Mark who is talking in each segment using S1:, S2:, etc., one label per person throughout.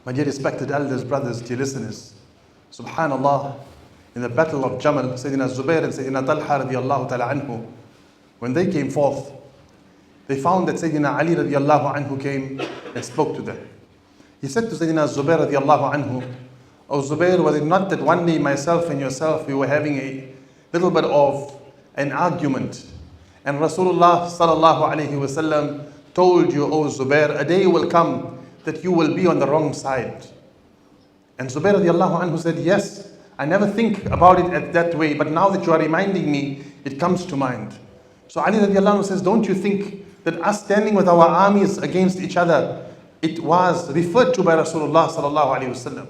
S1: My dear respected elders, brothers, dear listeners, Subhanallah, in the battle of Jamal, Sayyidina Zubair and Sayyidina Talha radiallahu ta'ala anhu, when they came forth, they found that Sayyidina Ali radiallahu anhu came and spoke to them. He said to Sayyidina Zubair radiallahu anhu, "O Zubair, was it not that one day myself and yourself, we were having a little bit of an argument, and Rasulullah sallallahu alayhi wasallam told you, O Zubair, a day will come that you will be on the wrong side." And Zubair radiallahu anhu said, "Yes, I never think about it at that way, but now that you are reminding me, it comes to mind." So Ali radiallahu anhu says, "Don't you think that us standing with our armies against each other, it was referred to by Rasulullah sallallahu alayhi wasallam?"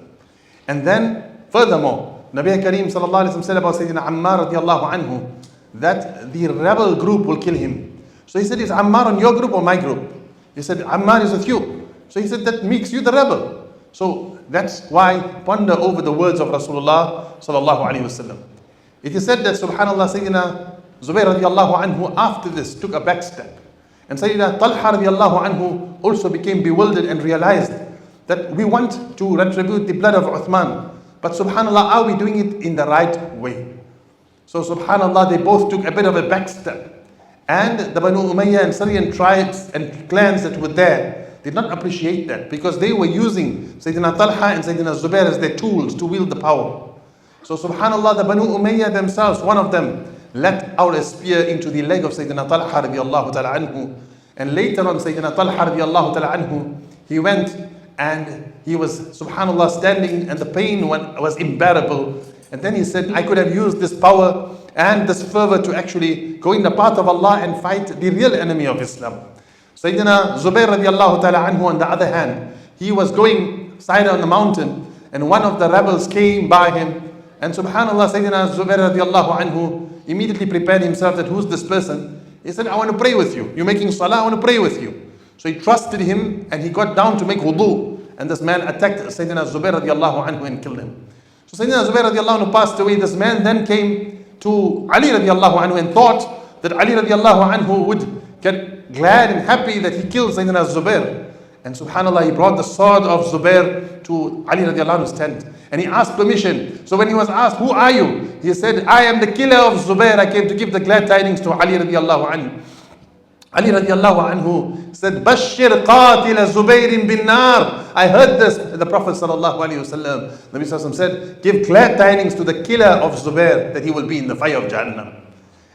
S1: And then furthermore, Nabi Kareem sallallahu alayhi wasallam said about Sayyidina Ammar radiallahu anhu that the rebel group will kill him. So he said, "Is Ammar on your group or my group?" He said, "Ammar is with you." So he said, "That makes you the rebel." So that's why ponder over the words of Rasulullah sallallahu alaihi wasallam. It is said that Subhanallah, Sayyidina Zubair radiallahu anhu after this took a back step, and Sayyidina Talha radiallahu anhu also became bewildered and realized that we want to retribute the blood of Uthman, but Subhanallah, are we doing it in the right way? So Subhanallah, they both took a bit of a back step, and the Banu Umayyah and Syrian tribes and clans that were there did not appreciate that, because they were using Sayyidina Talha and Sayyidina Zubair as their tools to wield the power. So Subhanallah, the Banu Umayyah themselves, one of them let out a spear into the leg of Sayyidina Talha radiallahu ta'ala anhu, and later on Sayyidina Talha radiallahu ta'ala anhu, he went and he was Subhanallah standing and the pain was unbearable, and then he said, "I could have used this power and this fervor to actually go in the path of Allah and fight the real enemy of Islam." Sayyidina Zubair radiallahu ta'ala anhu, on the other hand, he was going side on the mountain, and one of the rebels came by him, and Subhanallah, Sayyidina Zubair radiallahu anhu immediately prepared himself that, "Who's this person?" He said, "I want to pray with you. You're making salah, I want to pray with you." So he trusted him and he got down to make wudu, and this man attacked Sayyidina Zubair radiallahu anhu and killed him. So Sayyidina Zubair radiallahu anhu passed away. This man then came to Ali radiallahu anhu and thought that Ali radiallahu anhu would get glad and happy that he killed Sayyidina Zubair. And Subhanallah, he brought the sword of Zubair to Ali radiallahu anhu's tent, and he asked permission. So when he was asked, "Who are you?" he said, "I am the killer of Zubair. I came to give the glad tidings to Ali radiallahu anhu." Ali radiallahu anhu said, "Bashir qatil Zubair bin nar." I heard this. The Prophet sallallahu alaihi wasallam, Nabi sallallahu alaihi wasallam said, "Give glad tidings to the killer of Zubair that he will be in the fire of Jahannam."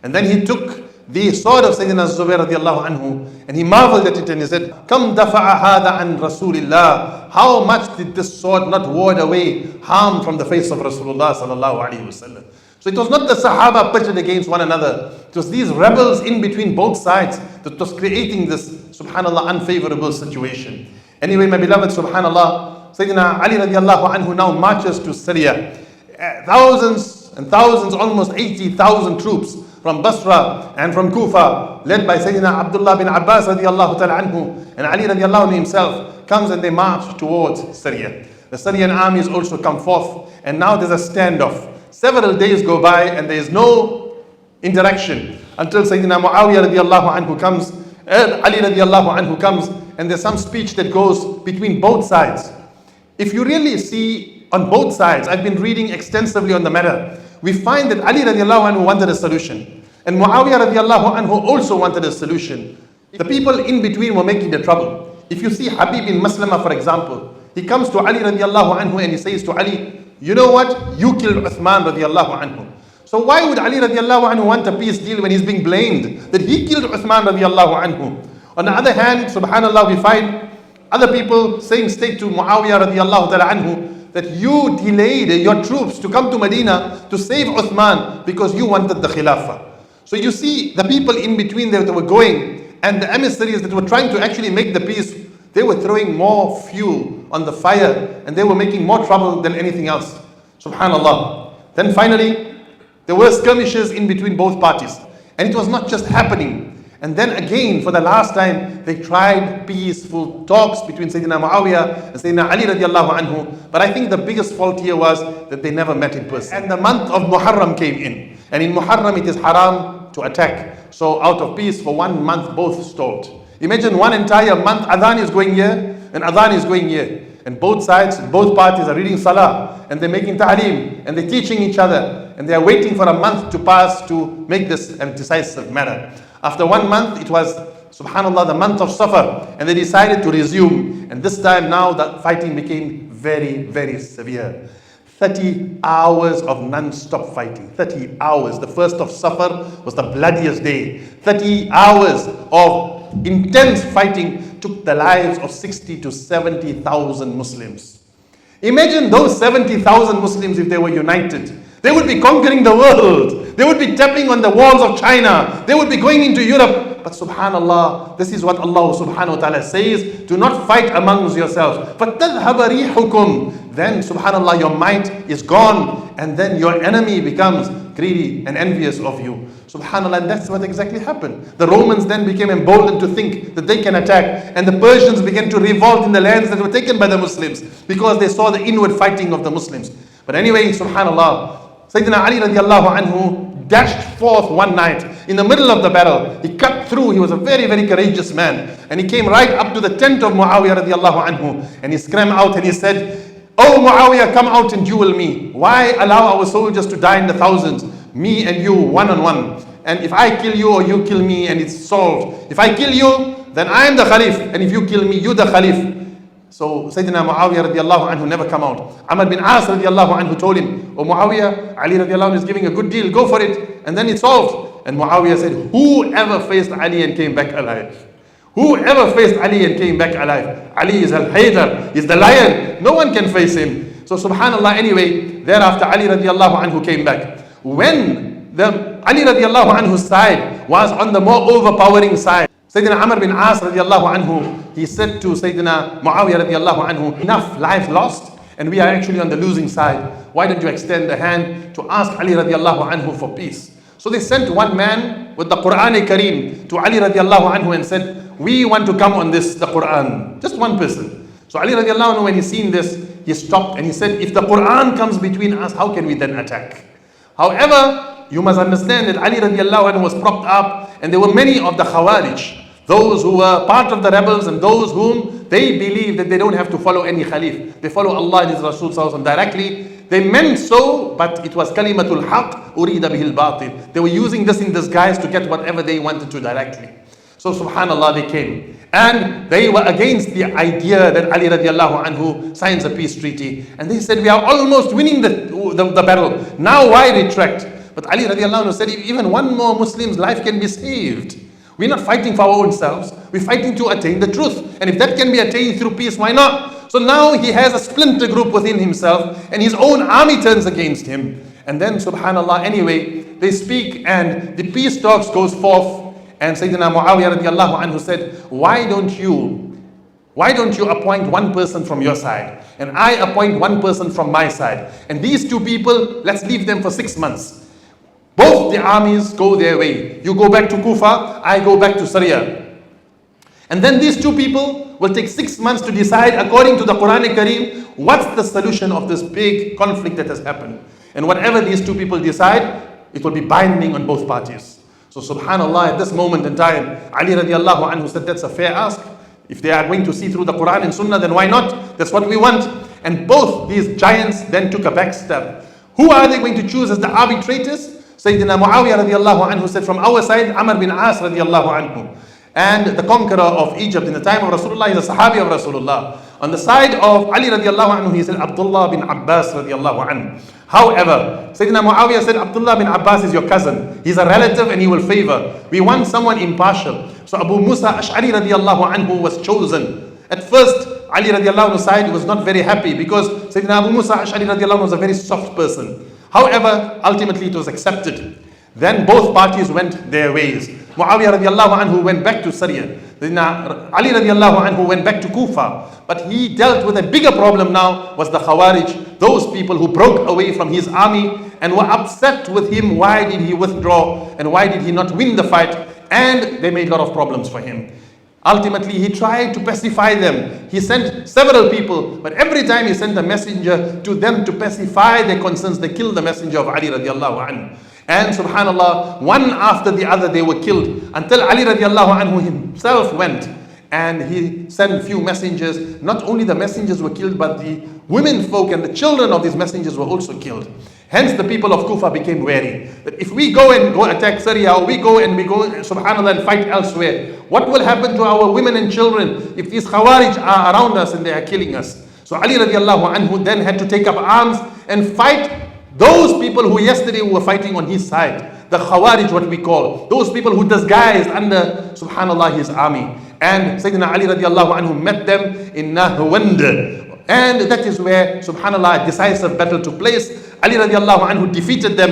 S1: And then he took the sword of Sayyidina Zubair radiallahu anhu and he marveled at it and he said, "Kam dafa'a hadha an Rasulillah." How much did this sword not ward away harm from the face of Rasulullah sallallahu alaihi wasallam? So it was not the Sahaba pitted against one another. It was these rebels in between both sides that was creating this, Subhanallah, unfavorable situation. Anyway, my beloved, Subhanallah, Sayyidina Ali radiallahu anhu now marches to Syria. Thousands and thousands, almost 80,000 troops from Basra and from Kufa, led by Sayyidina Abdullah bin Abbas radiallahu ta'ala anhu, and Ali radiallahu anhu himself, comes and they march towards Syria. The Syrian armies also come forth, and now there's a standoff. Several days go by and there is no interaction until Sayyidina Muawiyah radiallahu anhu comes, Ali radiallahu anhu comes, and there's some speech that goes between both sides. If you really see on both sides, I've been reading extensively on the matter, we find that Ali radiallahu anhu wanted a solution, and Muawiyah radiallahu anhu also wanted a solution. The people in between were making the trouble. If you see Habib bin Maslama, for example, he comes to Ali radiallahu anhu and he says to Ali, "You know what? You killed Uthman radiallahu anhu." So why would Ali radiallahu anhu want a peace deal when he's being blamed that he killed Uthman radiallahu anhu? On the other hand, Subhanallah, we find other people saying straight to Muawiyah radiallahu ta'ala anhu that you delayed your troops to come to Medina to save Uthman because you wanted the Khilafah. So you see the people in between there that were going, and the emissaries that were trying to actually make the peace, they were throwing more fuel on the fire and they were making more trouble than anything else. Subhanallah. Then finally, there were skirmishes in between both parties, and it was not just happening. And then again, for the last time, they tried peaceful talks between Sayyidina Muawiyah and Sayyidina Ali radiallahu anhu. But I think the biggest fault here was that they never met in person. And the month of Muharram came in. And in Muharram, it is haram to attack. So out of peace, for 1 month, both stalled. Imagine one entire month, adhan is going here, and adhan is going here. And both sides, both parties are reading salah, and they're making ta'aleem, and they're teaching each other, and they are waiting for a month to pass to make this a decisive matter. After 1 month, it was, subhanallah, the month of Safar, and they decided to resume. And this time now, the fighting became very, very severe. 30 hours of non-stop fighting. 30 hours. The first of Safar was the bloodiest day. 30 hours of intense fighting took the lives of 60 to 70,000 Muslims. Imagine those 70,000 Muslims if they were united. They would be conquering the world. They would be tapping on the walls of China. They would be going into Europe. But subhanallah, this is what Allah subhanahu wa ta'ala says. Do not fight amongst yourselves. فَتَذْهَبَ رِيحُكُمْ. Then subhanallah, your might is gone. And then your enemy becomes greedy and envious of you. Subhanallah, and that's what exactly happened. The Romans then became emboldened to think that they can attack. And the Persians began to revolt in the lands that were taken by the Muslims, because they saw the inward fighting of the Muslims. But anyway, subhanallah, Sayyidina Ali radiallahu anhu dashed forth one night in the middle of the battle. He cut through. He was a very, very courageous man. And he came right up to the tent of Muawiyah radiallahu anhu. And he screamed out and he said, "Oh Muawiyah, come out and duel me. Why allow our soldiers to die in the thousands? Me and you, one on one. And if I kill you or you kill me, and it's solved. If I kill you, then I am the Khalif. And if you kill me, you the Khalif." So Sayyidina Muawiyah radiallahu anhu never come out. Amr bin As radiallahu anhu told him, "Oh Muawiyah, Ali radiallahu anhu is giving a good deal, go for it." And then it's solved. And Muawiyah said, "Whoever faced Ali and came back alive? Whoever faced Ali and came back alive? Ali is al-Haydar, is the lion. No one can face him." So subhanallah, anyway, thereafter Ali radiallahu anhu came back. When the Ali radiallahu anhu's side was on the more overpowering side, Sayyidina Amr bin As radiallahu anhu, he said to Sayyidina Muawiyah radiallahu anhu, "Enough lives lost, and we are actually on the losing side. Why don't you extend the hand to ask Ali radiallahu anhu for peace?" So they sent one man with the Quran-e-Kareem to Ali radiallahu anhu and said, "We want to come on this, the Quran." Just one person. So Ali radiallahu anhu, when he seen this, he stopped and he said, "If the Quran comes between us, how can we then attack?" However, you must understand that Ali radiallahu anhu was propped up, and there were many of the Khawarij, those who were part of the rebels and those whom they believe that they don't have to follow any Khalif. They follow Allah and His Rasul sallallahu alaihi wasallam directly. They meant so, but it was kalimatul haq urida bihil batil. They were using this in disguise to get whatever they wanted to directly. So subhanallah, they came. And they were against the idea that Ali radiallahu anhu signs a peace treaty. And they said, "We are almost winning the battle. Now why retract?" But Ali radiallahu anhu said, "Even one more Muslim's life can be saved. We're not fighting for our own selves. We're fighting to attain the truth. And if that can be attained through peace, why not?" So now he has a splinter group within himself, and his own army turns against him. And then subhanallah, anyway, they speak and the peace talks goes forth. And Sayyidina Muawiyah radiallahu anhu said, why don't you appoint one person from your side, and I appoint one person from my side, and these two people, let's leave them for 6 months. Both the armies go their way. You go back to Kufa, I go back to Syria. And then these two people will take 6 months to decide, according to the Quran-e-Kareem, what's the solution of this big conflict that has happened. And whatever these two people decide, it will be binding on both parties. So subhanallah, at this moment in time, Ali radiallahu anhu said, that's a fair ask. If they are going to see through the Quran and Sunnah, then why not? That's what we want. And both these giants then took a back step. Who are they going to choose as the arbitrators? Sayyidina Muawiyah radiallahu anhu said, from our side, Amr bin As radiallahu anhu. And the conqueror of Egypt in the time of Rasulullah is a Sahabi of Rasulullah. On the side of Ali radiallahu anhu, he said Abdullah bin Abbas radiallahu anhu. However, Sayyidina Muawiyah said Abdullah bin Abbas is your cousin. He's a relative and he will favor. We want someone impartial. So Abu Musa Ash'ari radiallahu anhu was chosen. At first, Ali radiallahu anhu's side was not very happy because Sayyidina Abu Musa Ash'ari radiallahu anhu was a very soft person. However, ultimately it was accepted. Then both parties went their ways. Muawiyah radiallahu anhu went back to Syria. Then Ali radiallahu anhu went back to Kufa. But he dealt with a bigger problem now, was the Khawarij, those people who broke away from his army and were upset with him. Why did he withdraw and why did he not win the fight? And they made a lot of problems for him. Ultimately, he tried to pacify them. He sent several people, but every time he sent a messenger to them to pacify their concerns, they killed the messenger of Ali radiallahu anhu. And subhanallah, one after the other they were killed until Ali radiallahu anhu himself went and he sent few messengers. Not only the messengers were killed, but the women folk and the children of these messengers were also killed. Hence the people of Kufa became wary that if we go attack Syria, or we go subhanallah, and fight elsewhere, what will happen to our women and children if these Khawarij are around us and they are killing us? So Ali radiallahu anhu then had to take up arms and fight those people who yesterday were fighting on his side. The Khawarij, what we call, those people who disguised under, subhanallah, his army. And Sayyidina Ali radiallahu anhu met them in Nahwand. And that is where, subhanallah, a decisive battle took place. Ali radiallahu anhu defeated them,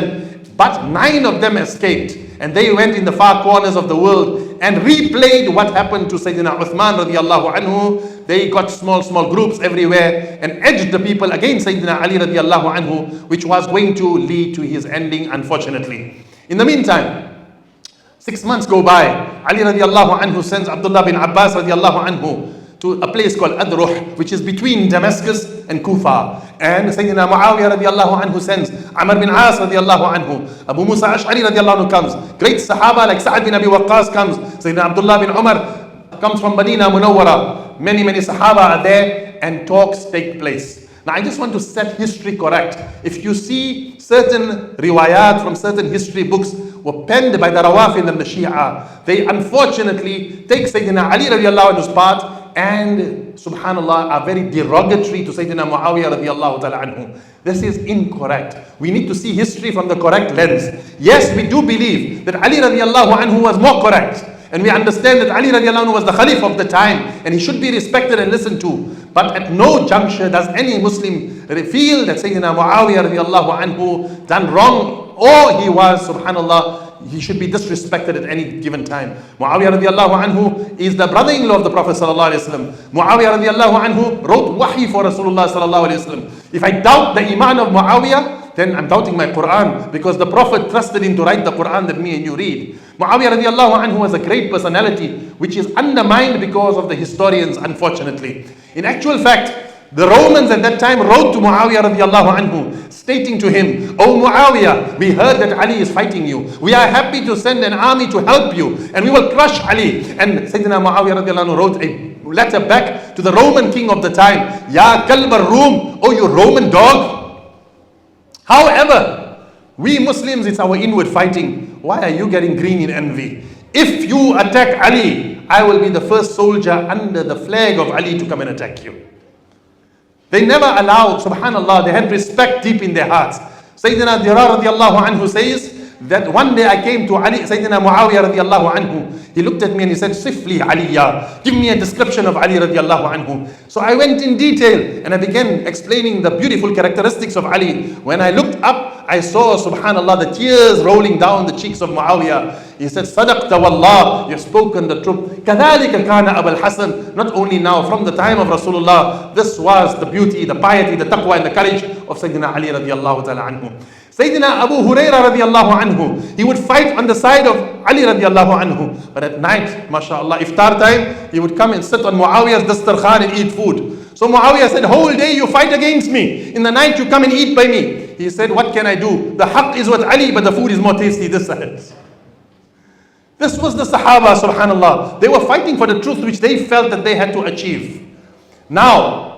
S1: but 9 of them escaped. And they went in the far corners of the world and replayed what happened to Sayyidina Uthman radiallahu anhu. They got small groups everywhere and edged the people against Sayyidina Ali radiallahu anhu, which was going to lead to his ending, unfortunately. In the meantime, 6 months go by. Ali radiallahu anhu sends Abdullah bin Abbas radiallahu anhu to a place called Adruh, which is between Damascus and Kufa. And Sayyidina Muawiyah radiallahu anhu sends Amr bin As radiallahu anhu. Abu Musa Ash'ari radiallahu anhu comes. Great Sahaba like Sa'ad bin Abi Waqqas comes. Sayyidina Abdullah bin Umar comes from Medina Munawwara. Many Sahaba are there and talks take place. Now I just want to set history correct. If you see certain riwayat from certain history books were penned by the Rawafid and the Shia, they unfortunately take Sayyidina Ali radiallahu anhu's part and subhanallah are very derogatory to Sayyidina Muawiyah radiallahu ta'ala anhu. This is incorrect. We need to see history from the correct lens. Yes, we do believe that Ali radiallahu anhu was more correct. And we understand that Ali radiallahu anhu was the Khalif of the time and he should be respected and listened to. But at no juncture does any Muslim feel that Sayyidina Muawiyah radiallahu anhu done wrong, or he was, subhanallah, he should be disrespected at any given time. Muawiyah radiallahu anhu is the brother-in-law of the Prophet sallallahu alaihi wasallam. Muawiyah radiallahu anhu wrote wahi for Rasulullah sallallahu alaihi wasallam. If I doubt the iman of Muawiyah, then I'm doubting my Quran, because the Prophet trusted him to write the Quran that me and you read. Muawiyah radiallahu anhu was a great personality which is undermined because of the historians, unfortunately. In actual fact, the Romans at that time wrote to Muawiyah radiallahu anhu, stating to him, "O Muawiyah, we heard that Ali is fighting you. We are happy to send an army to help you and we will crush Ali." And Sayyidina Muawiyah radiallahu anhu wrote a letter back to the Roman king of the time, "Ya kalb al-Rum, oh you Roman dog." However, we Muslims, it's our inward fighting. Why are you getting green in envy? If you attack Ali, I will be the first soldier under the flag of Ali to come and attack you. They never allowed, subhanallah, they had respect deep in their hearts. Sayyidina Dirar radiallahu anhu says that one day I came to Ali, Sayyidina Muawiyah radiallahu anhu. He looked at me and he said, "Sifli Aliyah, give me a description of Ali radiallahu anhu." So I went in detail and I began explaining the beautiful characteristics of Ali. When I looked up, I saw, subhanallah, the tears rolling down the cheeks of Muawiyah. He said, "Sadaqta wallah, you've spoken the truth. Kadhalika kana Abul Hasan." Not only now, from the time of Rasulullah, this was the beauty, the piety, the taqwa and the courage of Sayyidina Ali radiallahu ta'ala anhu. Sayyidina Abu Hurairah radiallahu anhu, he would fight on the side of Ali radiallahu anhu. But at night, mashallah, iftar time, he would come and sit on Muawiyah's dastarkhan and eat food. So Muawiyah said, "Whole day you fight against me. In the night you come and eat by me." He said, "What can I do? The haqq is with Ali, but the food is more tasty this side." This was the Sahaba, subhanallah. They were fighting for the truth which they felt that they had to achieve. Now,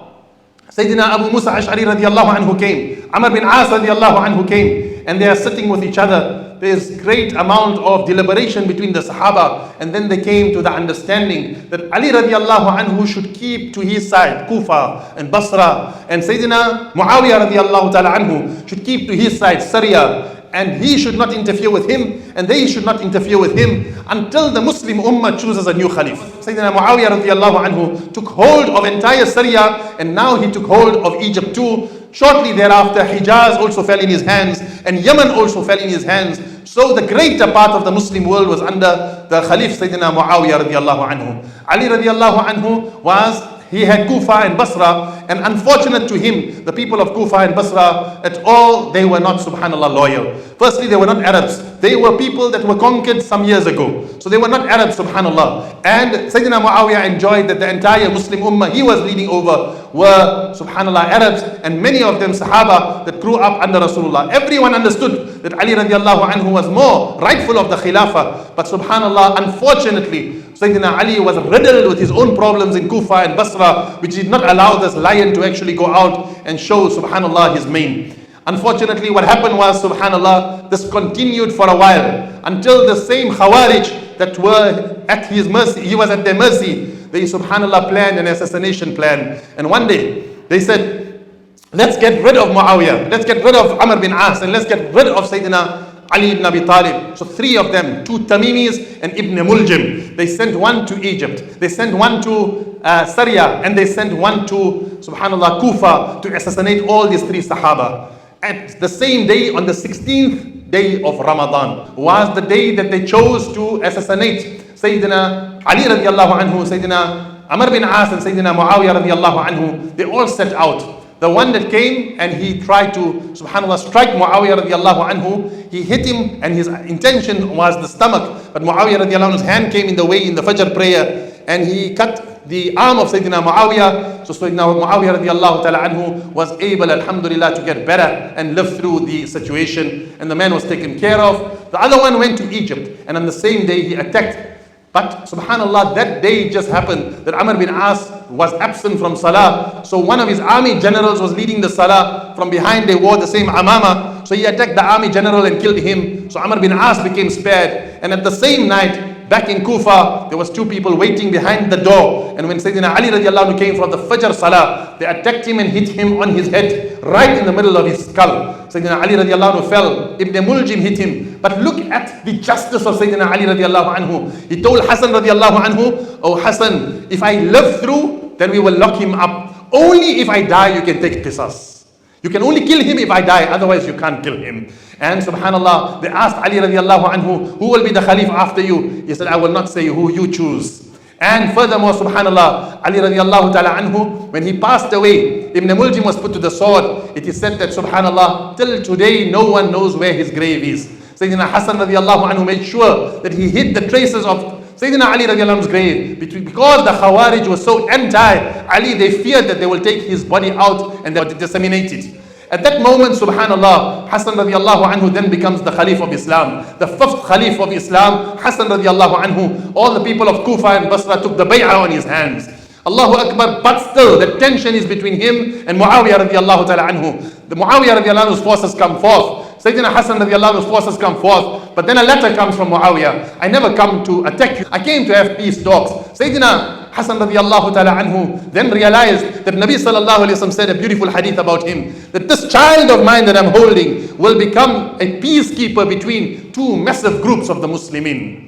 S1: Sayyidina Abu Musa Ash'ari radiallahu anhu came. Amr bin As radiallahu anhu came. And they are sitting with each other. There's great amount of deliberation between the Sahaba. And then they came to the understanding that Ali radiallahu anhu should keep to his side, Kufa and Basra. And Sayyidina Muawiyah radiallahu ta'ala anhu should keep to his side, Syria. And he should not interfere with him, and they should not interfere with him until the Muslim Ummah chooses a new Khalif. Sayyidina Muawiyah radiallahu anhu took hold of entire Syria, and now he took hold of Egypt too. Shortly thereafter, Hijaz also fell in his hands, and Yemen also fell in his hands. So the greater part of the Muslim world was under the Khalif Sayyidina Muawiyah radiallahu anhu. Ali radiallahu anhu he had Kufa and Basra, and unfortunate to him, the people of Kufa and Basra at all, they were not, subhanallah, loyal. Firstly, they were not Arabs. They were people that were conquered some years ago. So they were not Arabs, subhanallah. And Sayyidina Muawiyah enjoyed that the entire Muslim Ummah he was leading over were, subhanallah, Arabs, and many of them Sahaba that grew up under Rasulullah. Everyone understood that Ali radiallahu anhu was more rightful of the Khilafah. But subhanallah, unfortunately, Sayyidina Ali was riddled with his own problems in Kufa and Basra, which did not allow this lion to actually go out and show, subhanallah, his mane. Unfortunately, what happened was, subhanallah, this continued for a while until the same Khawarij that were at his mercy, he was at their mercy, they, subhanallah, planned an assassination plan. And one day, they said, let's get rid of Muawiyah, let's get rid of Amr bin As, and let's get rid of Sayyidina Ali ibn Abi Talib. So three of them, two Tamimis and Ibn Muljim, they sent one to Egypt, they sent one to Syria, and they sent one to, subhanallah, Kufa, to assassinate all these three Sahaba. At the same day, on the 16th day of Ramadan, was the day that they chose to assassinate Sayyidina Ali radiallahu anhu, Sayyidina Amr bin As, and Sayyidina Muawiyah radiallahu anhu. They all set out. The one that came and he tried to, subhanallah, strike Muawiyah radiallahu anhu, he hit him and his intention was the stomach. But Muawiyah radiallahu anhu's hand came in the way in the Fajr prayer and he cut the arm of Sayyidina Muawiyah. So Sayyidina Muawiyah radiallahu ta'ala anhu was able, alhamdulillah, to get better and live through the situation. And the man was taken care of. The other one went to Egypt and on the same day he attacked. But subhanallah, that day just happened that Amr bin As was absent from Salah. So one of his army generals was leading the Salah. From behind they wore the same amama. So he attacked the army general and killed him. So Amr bin As became spared. And at the same night, back in Kufa, there was two people waiting behind the door. And when Sayyidina Ali radiallahu anhu came for the Fajr Salah, they attacked him and hit him on his head, right in the middle of his skull. Sayyidina Ali radiallahu anhu fell. Ibn Muljim hit him. But look at the justice of Sayyidina Ali radiallahu anhu. He told Hassan radiallahu anhu, "Oh Hassan, if I live through, then we will lock him up. Only if I die, you can take qisas. You can only kill him if I die, otherwise you can't kill him." And subhanallah, they asked Ali radiallahu anhu, "Who will be the Khalif after you?" He said, "I will not say who you choose." And furthermore, subhanallah, Ali radiallahu ta'ala anhu, when he passed away, Ibn Muljim was put to the sword. It is said that subhanallah, till today no one knows where his grave is. Sayyidina Hassan radiallahu anhu made sure that he hid the traces of Sayyidina Ali radiallahu anhu's grave. Because the Khawarij was so anti-Ali, they feared that they will take his body out and they would disseminate it. At that moment, subhanallah, Hassan radiallahu anhu then becomes the Khalif of Islam. The fifth Khalif of Islam, Hassan radiallahu anhu. All the people of Kufa and Basra took the bay'ah on his hands. Allahu Akbar, but still the tension is between him and Muawiyah radiallahu ta'ala anhu. The Muawiyah radiallahu anhu's forces come forth. Sayyidina Hassan radiallahu anhu's forces come forth. But then a letter comes from Muawiyah. "I never come to attack you. I came to have peace talks." Sayyidina Hassan radiallahu ta'ala anhu then realized that Nabi sallallahu alayhi wa sallam said a beautiful hadith about him, that this child of mine that I'm holding will become a peacekeeper between two massive groups of the Muslimin.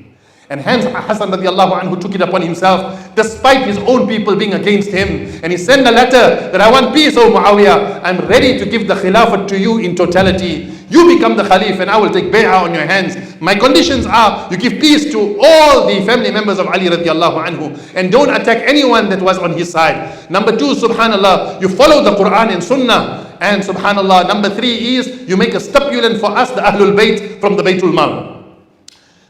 S1: And hence Hassan radiallahu anhu took it upon himself, despite his own people being against him. And he sent a letter that, "I want peace, O Muawiyah. I'm ready to give the khilafat to you in totality. You become the Khalif and I will take bay'ah on your hands. My conditions are, you give peace to all the family members of Ali radiallahu anhu and don't attack anyone that was on his side. Number two, subhanallah, you follow the Quran and Sunnah. And subhanallah, number three is, you make a stipulant for us, the Ahlul Bayt, from the Baytul Mal."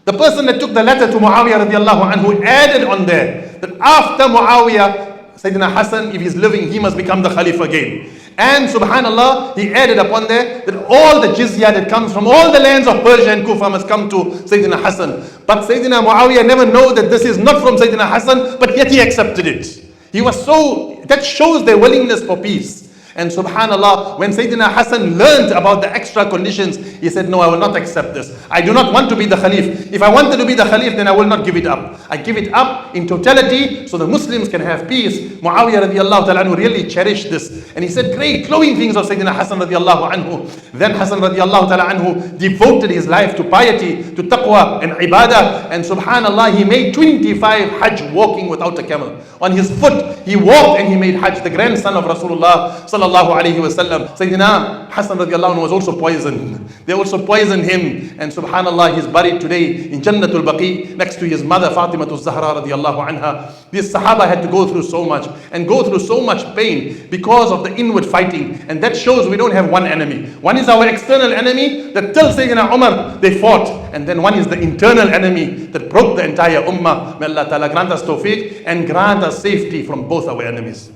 S1: The person that took the letter to Muawiyah radiallahu anhu added on there that after Muawiyah, Sayyidina Hassan, if he's living, he must become the Khalif again. And subhanallah, he added upon there that all the jizya that comes from all the lands of Persia and Kufa must come to Sayyidina Hassan. But Sayyidina Muawiyah never know that this is not from Sayyidina Hassan, but yet he accepted it. He was so, that shows their willingness for peace. And subhanallah, when Sayyidina Hassan learned about the extra conditions, he said, "No, I will not accept this. I do not want to be the Khalif. If I wanted to be the Khalif, then I will not give it up. I give it up in totality so the Muslims can have peace." Muawiyah radiallahu ta'ala anhu really cherished this. And he said great glowing things of Sayyidina Hassan radiallahu anhu. Then Hassan radiallahu ta'ala anhu devoted his life to piety, to taqwa and ibadah. And subhanallah, he made 25 hajj walking without a camel. On his foot, he walked and he made hajj. The grandson of Rasulullah sallallahu alayhi wa sallam. Sayyidina Hassan radiallahu anhu was also poisoned. They also poisoned him. And subhanallah, he's buried today in Jannatul Baqi next to his mother Fatimatul Zahra radiallahu anha. These Sahaba had to go through so much and go through so much pain because of the inward fighting. And that shows we don't have one enemy. One is our external enemy that till Sayyidina Umar they fought. And then one is the internal enemy that broke the entire ummah. May Allah Ta'ala grant us tawfiq and grant us safety from both our enemies.